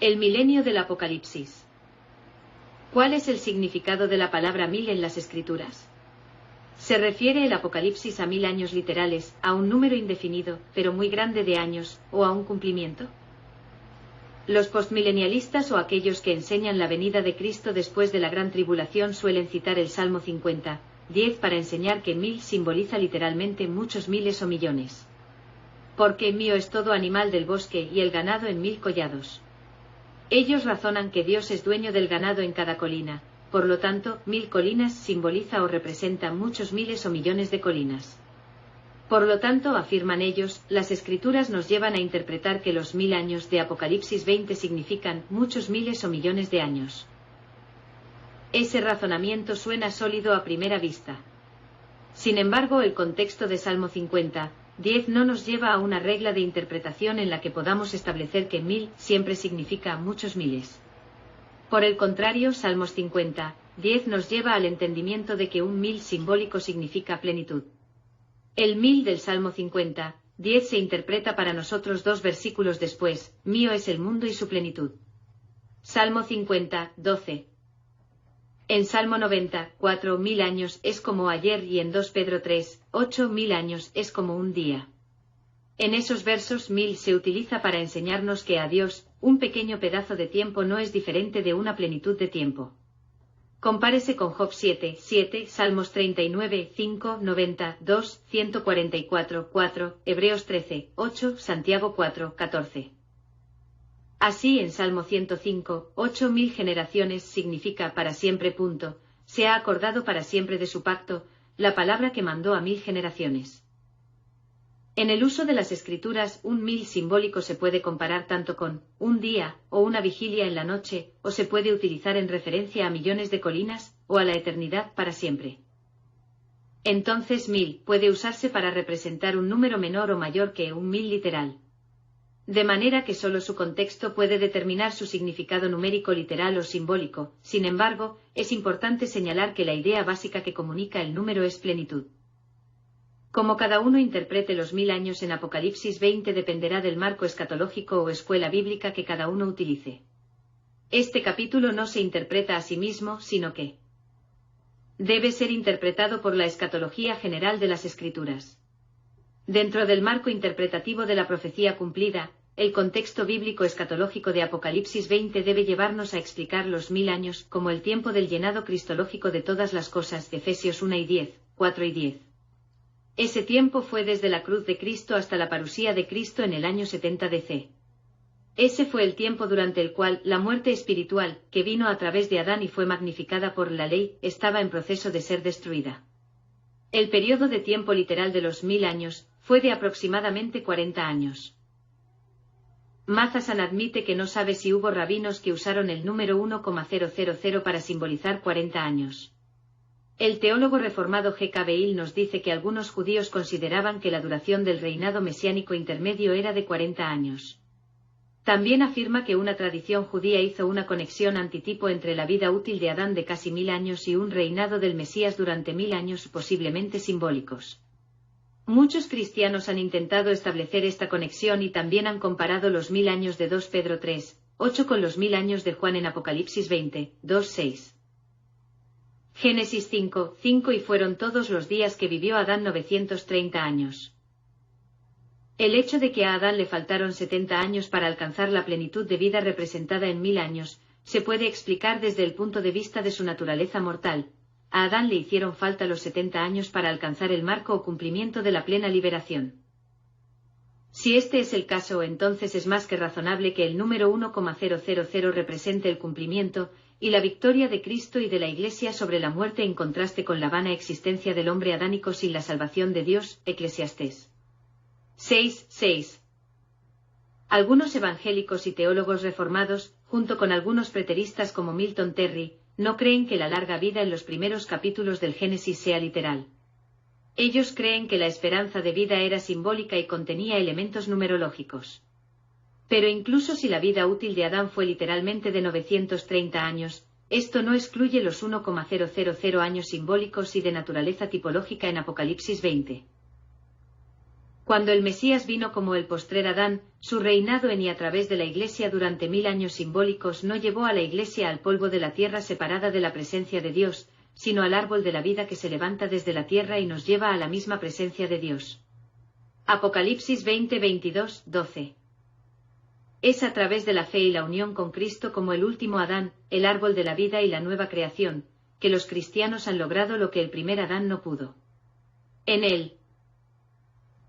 El milenio del Apocalipsis. ¿Cuál es el significado de la palabra 1000 en las Escrituras? Se refiere el Apocalipsis a 1000 años literales, a un número indefinido, pero muy grande de años, o a un cumplimiento. Los postmilenialistas o aquellos que enseñan la venida de Cristo después de la gran tribulación suelen citar el Salmo 50:10 para enseñar que 1000 simboliza literalmente muchos miles o millones. Porque mío es todo animal del bosque y el ganado en 1000 collados. Ellos razonan que Dios es dueño del ganado en cada colina, por lo tanto, 1000 colinas simboliza o representa muchos miles o millones de colinas. Por lo tanto, afirman ellos, las Escrituras nos llevan a interpretar que los 1000 años de Apocalipsis 20 significan muchos miles o millones de años. Ese razonamiento suena sólido a primera vista. Sin embargo, el contexto de Salmo 50:10 no nos lleva a una regla de interpretación en la que podamos establecer que 1000 siempre significa muchos miles. Por el contrario, Salmos 50:10 nos lleva al entendimiento de que un 1000 simbólico significa plenitud. El 1000 del Salmo 50:10 se interpreta para nosotros 2 versículos después: mío es el mundo y su plenitud. Salmo 50:12. En Salmo 90:4 1000 años es como ayer y en 2 Pedro 3:8 1000 años es como un día. En esos versos 1000 se utiliza para enseñarnos que a Dios, un pequeño pedazo de tiempo no es diferente de una plenitud de tiempo. Compárese con Job 7:7, Salmos 39:5, 90:2, 144:4, Hebreos 13:8, Santiago 4:14. Así en Salmo 105:8 1000 generaciones significa para siempre. Se ha acordado para siempre de su pacto, la palabra que mandó a 1000 generaciones. En el uso de las Escrituras, un 1000 simbólico se puede comparar tanto con un día, o una vigilia en la noche, o se puede utilizar en referencia a millones de colinas, o a la eternidad para siempre. Entonces 1000 puede usarse para representar un número menor o mayor que un 1000 literal. De manera que solo su contexto puede determinar su significado numérico literal o simbólico. Sin embargo, es importante señalar que la idea básica que comunica el número es plenitud. Como cada uno interprete los 1000 años en Apocalipsis 20 dependerá del marco escatológico o escuela bíblica que cada uno utilice. Este capítulo no se interpreta a sí mismo, sino que debe ser interpretado por la escatología general de las Escrituras. Dentro del marco interpretativo de la profecía cumplida, el contexto bíblico escatológico de Apocalipsis 20 debe llevarnos a explicar los 1000 años como el tiempo del llenado cristológico de todas las cosas, Efesios 1:10, 4:10. Ese tiempo fue desde la cruz de Cristo hasta la parusía de Cristo en el año 70 DC. Ese fue el tiempo durante el cual la muerte espiritual, que vino a través de Adán y fue magnificada por la ley, estaba en proceso de ser destruida. El periodo de tiempo literal de los 1000 años fue de aproximadamente 40 años. Mazasan admite que no sabe si hubo rabinos que usaron el número 1,000 para simbolizar 40 años. El teólogo reformado G.K. Beale nos dice que algunos judíos consideraban que la duración del reinado mesiánico intermedio era de 40 años. También afirma que una tradición judía hizo una conexión antitipo entre la vida útil de Adán de casi 1000 años y un reinado del Mesías durante 1000 años posiblemente simbólicos. Muchos cristianos han intentado establecer esta conexión y también han comparado los 1000 años de 2 Pedro 3:8 con los 1000 años de Juan en Apocalipsis 20:2-6. Génesis 5:5 y fueron todos los días que vivió Adán 930 años. El hecho de que a Adán le faltaron 70 años para alcanzar la plenitud de vida representada en 1000 años, se puede explicar desde el punto de vista de su naturaleza mortal. A Adán le hicieron falta los 70 años para alcanzar el marco o cumplimiento de la plena liberación. Si este es el caso, entonces es más que razonable que el número 1,000 represente el cumplimiento y la victoria de Cristo y de la Iglesia sobre la muerte en contraste con la vana existencia del hombre adánico sin la salvación de Dios, Eclesiastés 6:6. Algunos evangélicos y teólogos reformados, junto con algunos preteristas como Milton Terry, no creen que la larga vida en los primeros capítulos del Génesis sea literal. Ellos creen que la esperanza de vida era simbólica y contenía elementos numerológicos. Pero incluso si la vida útil de Adán fue literalmente de 930 años, esto no excluye los 1,000 años simbólicos y de naturaleza tipológica en Apocalipsis 20. Cuando el Mesías vino como el postrer Adán, su reinado en y a través de la Iglesia durante 1000 años simbólicos no llevó a la Iglesia al polvo de la tierra separada de la presencia de Dios, sino al árbol de la vida que se levanta desde la tierra y nos lleva a la misma presencia de Dios. Apocalipsis 20, 22, 12. Es a través de la fe y la unión con Cristo como el último Adán, el árbol de la vida y la nueva creación, que los cristianos han logrado lo que el primer Adán no pudo. En el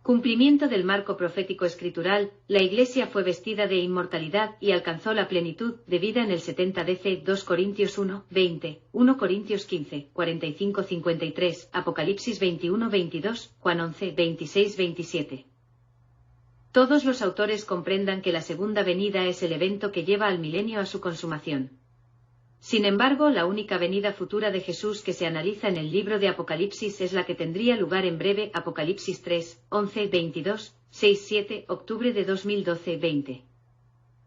cumplimiento del marco profético escritural, la Iglesia fue vestida de inmortalidad y alcanzó la plenitud de vida en el 70 DC 2 Corintios 1, 20, 1 Corintios 15, 45, 53, Apocalipsis 21, 22, Juan 11, 26, 27. Todos los autores comprendan que la segunda venida es el evento que lleva al milenio a su consumación. Sin embargo, la única venida futura de Jesús que se analiza en el libro de Apocalipsis es la que tendría lugar en breve, Apocalipsis 3, 11, 22, 6, 7, octubre de 2012, 20.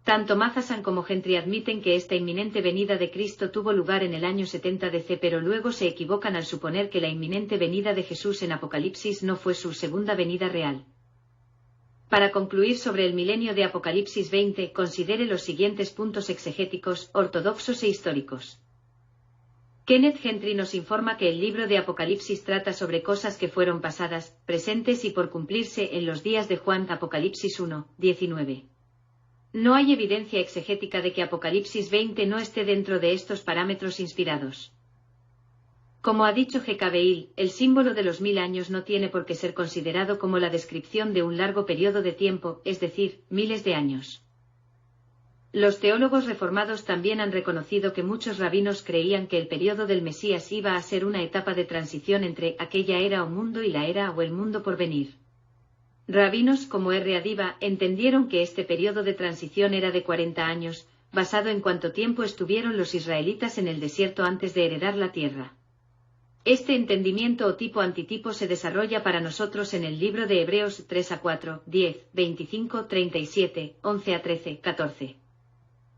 Tanto Matheson como Gentry admiten que esta inminente venida de Cristo tuvo lugar en el año 70 DC, pero luego se equivocan al suponer que la inminente venida de Jesús en Apocalipsis no fue su segunda venida real. Para concluir sobre el milenio de Apocalipsis 20, considere los siguientes puntos exegéticos, ortodoxos e históricos. Kenneth Gentry nos informa que el libro de Apocalipsis trata sobre cosas que fueron pasadas, presentes y por cumplirse en los días de Juan, Apocalipsis 1, 19. No hay evidencia exegética de que Apocalipsis 20 no esté dentro de estos parámetros inspirados. Como ha dicho G.K. Beale, el símbolo de los 1000 años no tiene por qué ser considerado como la descripción de un largo periodo de tiempo, es decir, miles de años. Los teólogos reformados también han reconocido que muchos rabinos creían que el periodo del Mesías iba a ser una etapa de transición entre aquella era o mundo y la era o el mundo por venir. Rabinos como R. Adiva entendieron que este periodo de transición era de 40 años, basado en cuánto tiempo estuvieron los israelitas en el desierto antes de heredar la tierra. Este entendimiento o tipo antitipo se desarrolla para nosotros en el libro de Hebreos 3 a 4, 10, 25, 37, 11 a 13, 14.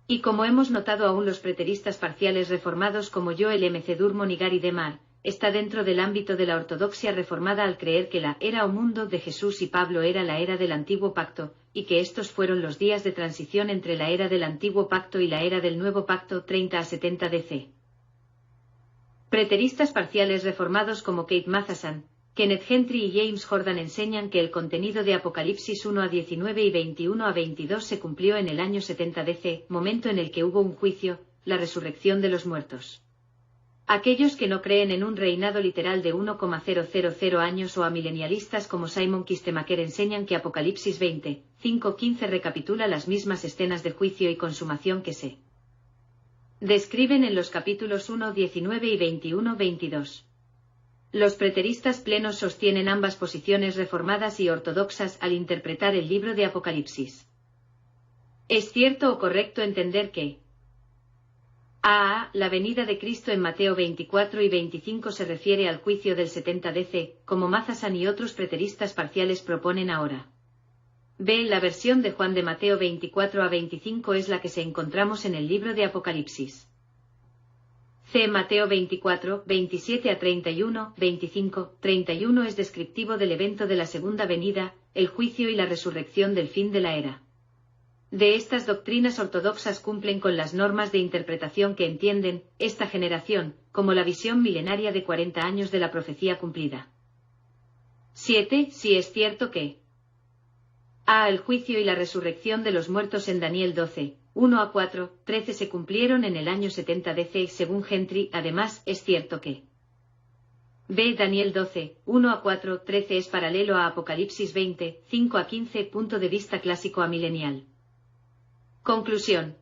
Y como hemos notado, aún los preteristas parciales reformados como Joel M. C. Durmon y Gary DeMar, está dentro del ámbito de la ortodoxia reformada al creer que la era o mundo de Jesús y Pablo era la era del antiguo pacto, y que estos fueron los días de transición entre la era del antiguo pacto y la era del nuevo pacto 30 a 70 DC. Preteristas parciales reformados como Kate Matheson, Kenneth Gentry y James Jordan enseñan que el contenido de Apocalipsis 1 a 19 y 21 a 22 se cumplió en el año 70 DC, momento en el que hubo un juicio, la resurrección de los muertos. Aquellos que no creen en un reinado literal de 1,000 años o amilenialistas como Simon Kistemaker enseñan que Apocalipsis 20, 5-15 recapitula las mismas escenas de juicio y consumación que se describen en los capítulos 1, 19 y 21, 22. Los preteristas plenos sostienen ambas posiciones reformadas y ortodoxas al interpretar el libro de Apocalipsis. ¿Es cierto o correcto entender que la venida de Cristo en Mateo 24 y 25 se refiere al juicio del 70 DC, como Matheson y otros preteristas parciales proponen ahora? B. La versión de Juan de Mateo 24 a 25 es la que se encontramos en el libro de Apocalipsis. C. Mateo 24, 27 a 31, 25, 31 es descriptivo del evento de la segunda venida, el juicio y la resurrección del fin de la era. De estas doctrinas ortodoxas cumplen con las normas de interpretación que entienden esta generación como la visión milenaria de 40 años de la profecía cumplida. 7. Si es cierto que el juicio y la resurrección de los muertos en Daniel 12, 1 a 4, 13 se cumplieron en el año 70 DC según Gentry. Además, es cierto que B. Daniel 12, 1 a 4, 13 es paralelo a Apocalipsis 20, 5 a 15. Punto de vista clásico amilenial. Conclusión.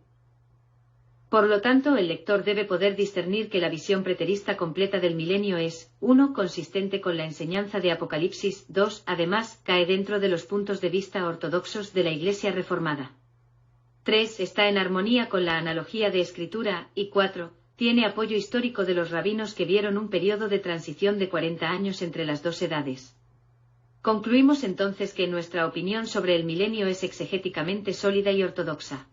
Por lo tanto, el lector debe poder discernir que la visión preterista completa del milenio es, 1, consistente con la enseñanza de Apocalipsis, 2, además, cae dentro de los puntos de vista ortodoxos de la Iglesia reformada. 3, está en armonía con la analogía de escritura, y 4, tiene apoyo histórico de los rabinos que vieron un periodo de transición de 40 años entre las dos edades. Concluimos entonces que nuestra opinión sobre el milenio es exegéticamente sólida y ortodoxa.